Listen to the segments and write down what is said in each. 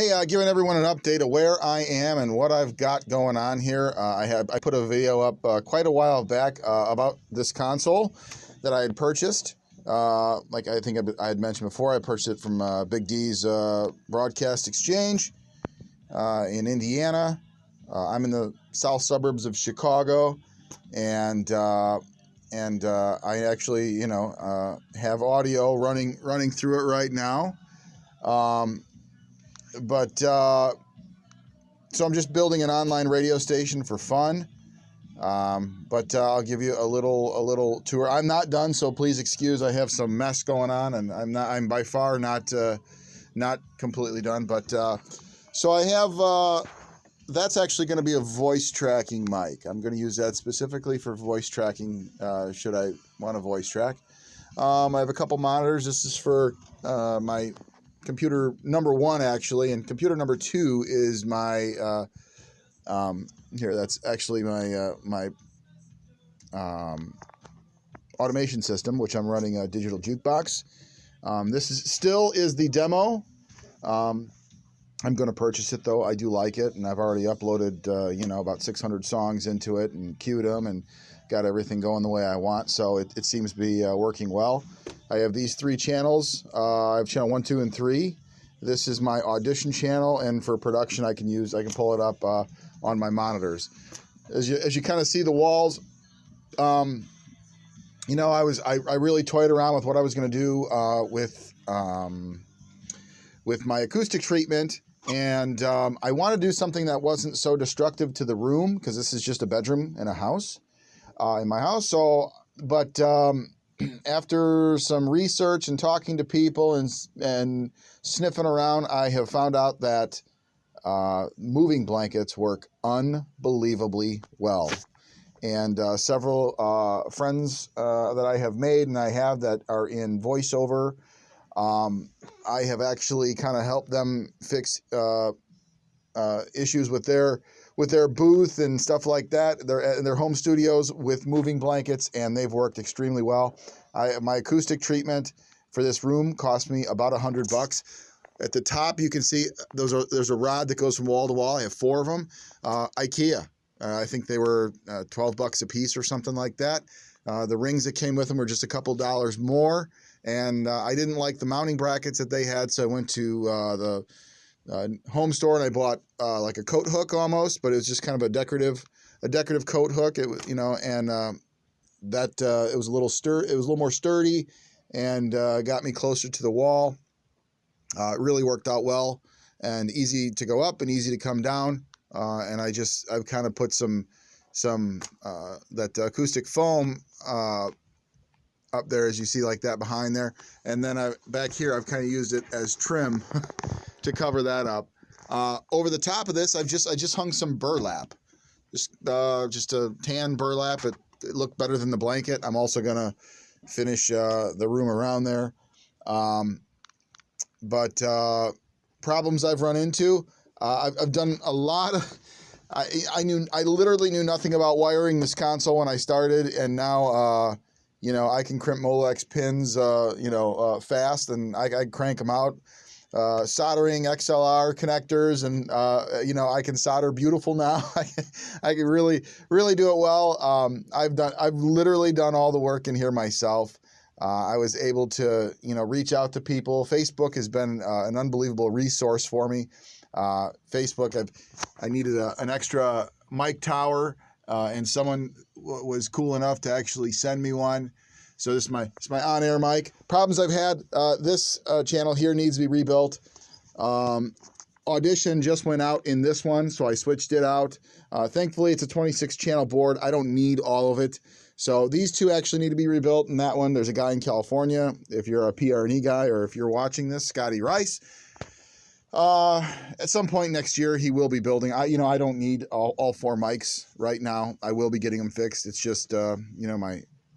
Hey, giving everyone an update of where I am and what I've got going on here. I put a video up quite a while back about this console that I had purchased. Like I think I had mentioned before, I purchased it from Big D's Broadcast Exchange in Indiana. I'm in the south suburbs of Chicago, and I actually, have audio running through it right now. So I'm just building an online radio station for fun. But I'll give you a little tour. I'm not done, so please excuse. I have some mess going on, and I'm by far not completely done. But so I have that's actually going to be a voice tracking mic. I'm going to use that specifically for voice tracking. Should I want to voice track? I have a couple monitors. This is for my computer number one, actually, and computer number two is my here. That's actually my automation system, which I'm running a digital JukeBox. This still is the demo. I'm going to purchase it, though. I do like it, and I've already uploaded about 600 songs into it and queued them and got everything going the way I want. So it seems to be working well. I have these three channels. I have channel 1, 2, and 3. This is my audition channel, and for production, I can pull it up on my monitors. As you kind of see the walls, I really toyed around with what I was going to do with my acoustic treatment, and I want to do something that wasn't so destructive to the room, because this is just a bedroom in a house, in my house. So, but after some research and talking to people and sniffing around, I have found out that moving blankets work unbelievably well. And several friends that I have made and I have that are in voiceover, I have actually kind of helped them fix issues with their booth and stuff like that, their home studios with moving blankets, and they've worked extremely well. My acoustic treatment for this room cost me about $100. At the top, you can see there's a rod that goes from wall to wall. I have 4 of them. IKEA. I think they were $12 a piece or something like that. The rings that came with them were just a couple dollars more, and I didn't like the mounting brackets that they had, so I went to the home store and I bought like a coat hook almost, but it was just kind of a decorative coat hook. It was, that it was a little more sturdy and got me closer to the wall. It really worked out well and easy to go up and easy to come down. And I've kind of put some that acoustic foam up there, as you see, like that behind there. And then back here, I've kind of used it as trim to cover that up. Over the top of this, I just hung some burlap, just a tan burlap. It looked better than the blanket. I'm also gonna finish the room around there. But problems I've run into, I've done a lot of. I literally knew nothing about wiring this console when I started, and now I can crimp Molex pins fast, and I crank them out. Soldering XLR connectors, and I can solder beautiful now. I can really do it well. I've literally done all the work in here myself. I was able to reach out to people. Facebook has been an unbelievable resource for me. Facebook, I needed an extra mic tower, and someone was cool enough to actually send me one. So this is my on-air mic. Problems I've had, this channel here needs to be rebuilt. Audition just went out in this one, so I switched it out. Thankfully, it's a 26-channel board. I don't need all of it. So these two actually need to be rebuilt. And that one, there's a guy in California. If you're a PR&E guy, or if you're watching this, Scotty Rice, at some point next year, he will be building. I don't need all 4 mics right now. I will be getting them fixed. It's just,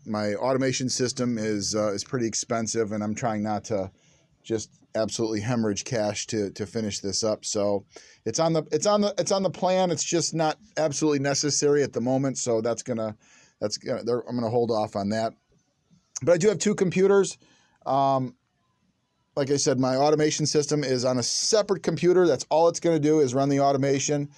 my automation system is pretty expensive, and I'm trying not to just absolutely hemorrhage cash to finish this up. So it's on the plan. It's just not absolutely necessary at the moment. So I'm gonna hold off on that. But I do have 2 computers. like I said, my automation system is on a separate computer. That's all it's going to do is run the automation.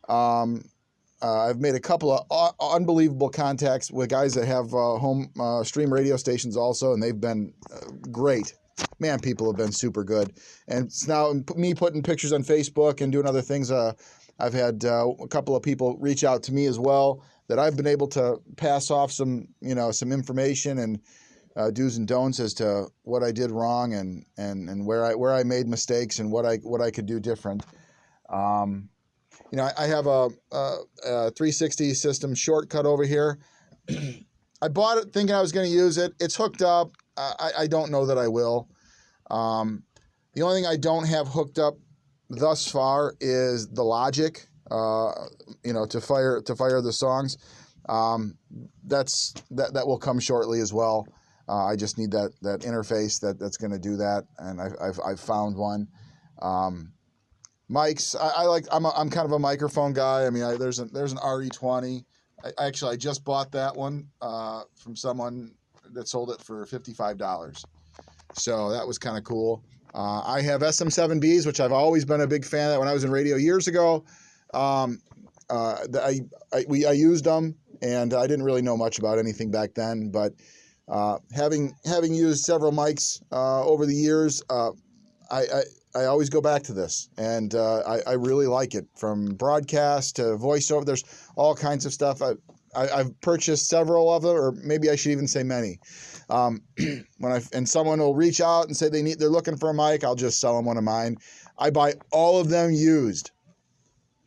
I've made a couple of unbelievable contacts with guys that have home stream radio stations also, and they've been great. Man, people have been super good. And it's now me putting pictures on Facebook and doing other things. I've had a couple of people reach out to me as well that I've been able to pass off some information and do's and don'ts as to what I did wrong and where I made mistakes and what I could do different. I have a 360 system shortcut over here. I bought it thinking I was going to use it. It's hooked up. I don't know that I will. The only thing I don't have hooked up thus far is the Logic, to fire the songs. That will come shortly as well. I just need that interface that's going to do that, and I've found one. Mics, I'm kind of a microphone guy. I mean, there's an RE20. I just bought that one from someone that sold it for $55. So that was kind of cool. I have SM7Bs, which I've always been a big fan of. When I was in radio years ago, I used them, and I didn't really know much about anything back then. But having used several mics over the years, I always go back to this, and I really like it. From broadcast to voiceover, there's all kinds of stuff. I've purchased several of them, or maybe I should even say many. And someone will reach out and say they're looking for a mic, I'll just sell them one of mine. I buy all of them used.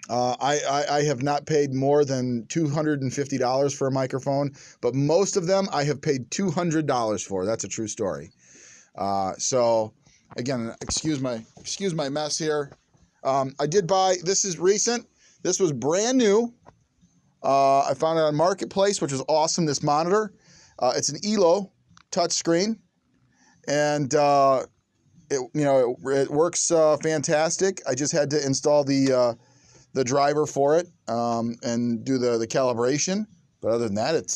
I have not paid more than $250 for a microphone, but most of them I have paid $200 for. That's a true story. So again, excuse my mess here. I did buy, this is recent. This was brand new. I found it on Marketplace, which was awesome. This monitor, it's an ELO touchscreen, and it works fantastic. I just had to install the driver for it and do the calibration. But other than that, it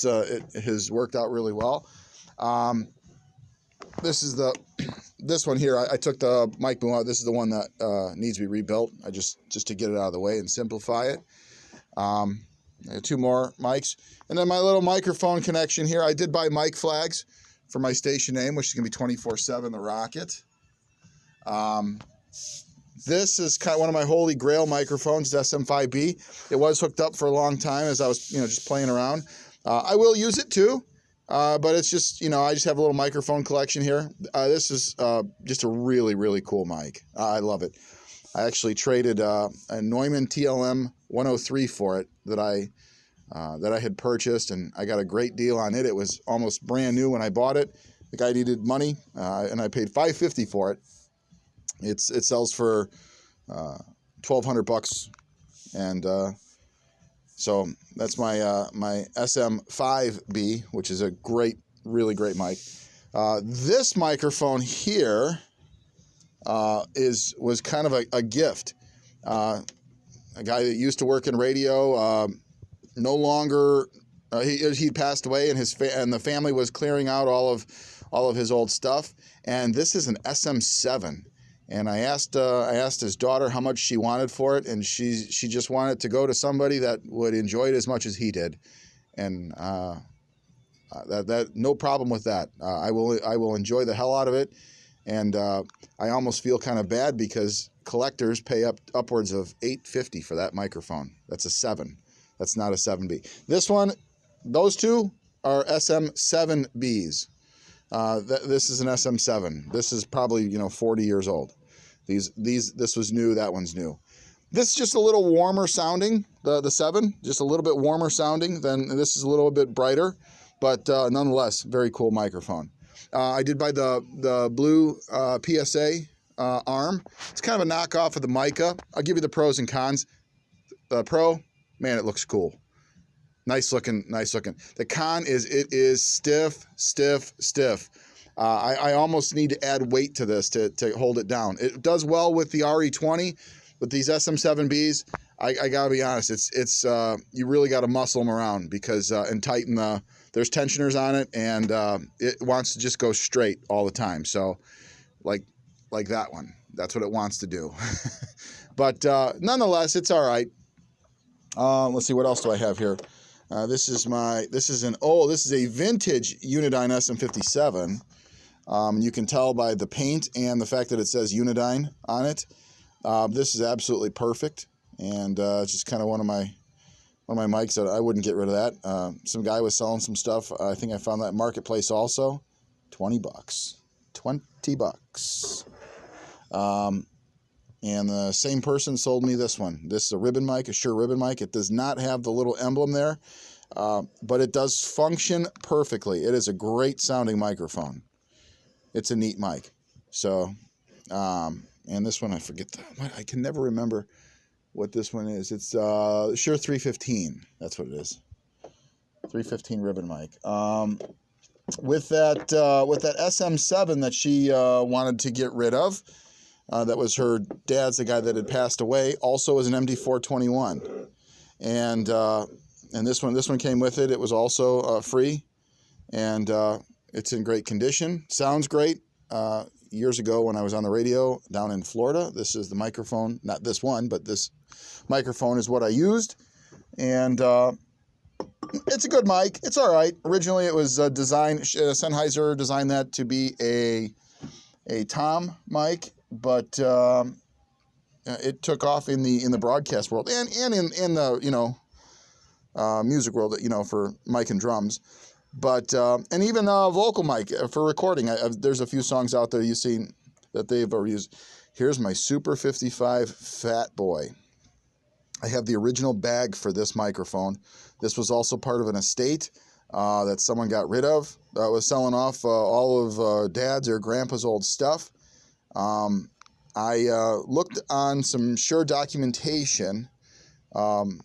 has worked out really well. This one here, I took the mic boom out. This is the one that needs to be rebuilt. I just to get it out of the way and simplify it. I have two more mics. And then my little microphone connection here. I did buy mic flags for my station name, which is going to be 24/7 The Rocket. This is kind of one of my holy grail microphones, the SM5B. It was hooked up for a long time as I was, just playing around. I will use it too, but it's just, I just have a little microphone collection here. This is just a really, really cool mic. I love it. I actually traded a Neumann TLM 103 for it that I had purchased, and I got a great deal on it. It was almost brand new when I bought it. The guy needed money, and I paid $550 for it. It sells for $1,200, and so that's my SM5B, which is a really great mic. This microphone here was kind of a gift. A guy that used to work in radio, no longer. He passed away, and and the family was clearing out all of his old stuff. And this is an SM7. And I asked his daughter how much she wanted for it, and she just wanted to go to somebody that would enjoy it as much as he did, and that no problem with that. I will enjoy the hell out of it, and I almost feel kind of bad because collectors pay upwards of $850 for that microphone. That's a 7. That's not a 7B. This one, those two are SM7Bs. This is an SM7. This is probably 40 years old. This was new. That one's new. This is just a little warmer sounding. The 7, just a little bit warmer sounding than this. Is a little bit brighter, but nonetheless, very cool microphone. I did buy the blue PSA arm. It's kind of a knockoff of the Mica. I'll give you the pros and cons. The pro, man, it looks cool. Nice looking. The con is it is stiff. I almost need to add weight to this to hold it down. It does well with the RE20, with these SM7Bs. I gotta be honest, it's you really got to muscle them around because and tighten there's tensioners on it, and it wants to just go straight all the time. So like like that one. That's what it wants to do. But nonetheless, it's all right. Let's see, what else do I have here? This is a vintage Unidyne SM57. You can tell by the paint and the fact that it says Unidyne on it. This is absolutely perfect, and it's just kind of one of my mics that I wouldn't get rid of that. Some guy was selling some stuff. I think I found that Marketplace also. $20. $20. And the same person sold me this one. This is a ribbon mic, a Shure ribbon mic. It does not have the little emblem there, but it does function perfectly. It is a great sounding microphone. It's a neat mic. So, and this one, I forget I can never remember what this one is. It's Shure 315. That's what it is. 315 ribbon mic. With that SM7 that she wanted to get rid of, that was her dad's, the guy that had passed away, also was an MD421, and this one came with it. It was also free, and it's in great condition. Sounds great. Years ago when I was on the radio down in Florida, this is the microphone. Not this one, but this microphone is what I used, and it's a good mic. It's all right. Originally, it was designed. Sennheiser designed that to be a tom mic, but it took off in the broadcast world and in the music world, for mic and drums, but and even vocal mic for recording. There's a few songs out there you've seen that they've already used. Here's my Super 55 Fat Boy. I have the original bag for this microphone. This was also part of an estate that someone got rid of. That was selling off all of Dad's or Grandpa's old stuff. I looked on some Shure documentation, this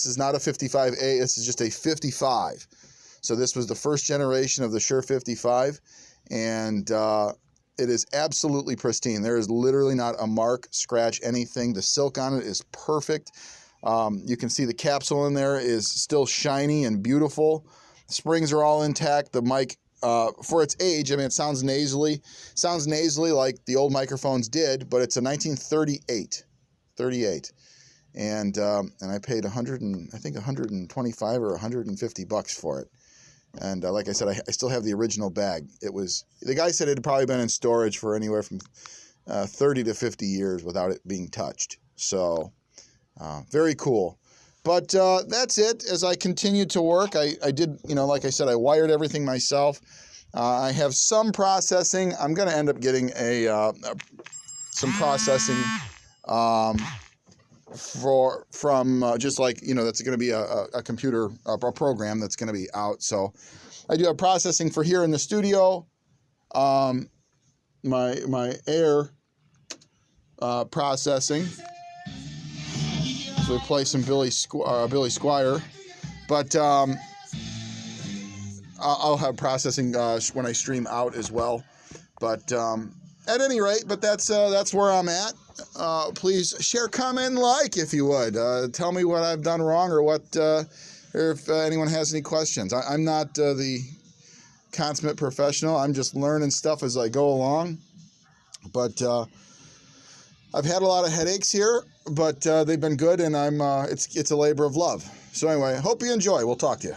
is not a 55A. This is just a 55. So this was the first generation of the Shure 55, and it is absolutely pristine. There is literally not a mark, scratch, anything. The silk on it is perfect. You can see the capsule in there is still shiny and beautiful. The springs are all intact. The mic, for its age, I mean, it sounds nasally like the old microphones did, but it's a 1938. And I paid $125 or $150 for it. And like I said, I still have the original bag. The guy said it had probably been in storage for anywhere from 30 to 50 years without it being touched. So very cool. But that's it. As I continued to work, I did, like I said, I wired everything myself. I have some processing. I'm going to end up getting some processing from just like, that's going to be a computer, a program that's going to be out. So I do have processing for here in the studio. My air processing. So we play some Billy Squier, but I'll have processing when I stream out as well. But at any rate, that's where I'm at. Please share, comment, and like if you would. Tell me what I've done wrong or or if anyone has any questions. I'm not the consummate professional. I'm just learning stuff as I go along. But I've had a lot of headaches here, but they've been good, and it's a labor of love. So anyway, hope you enjoy. We'll talk to you.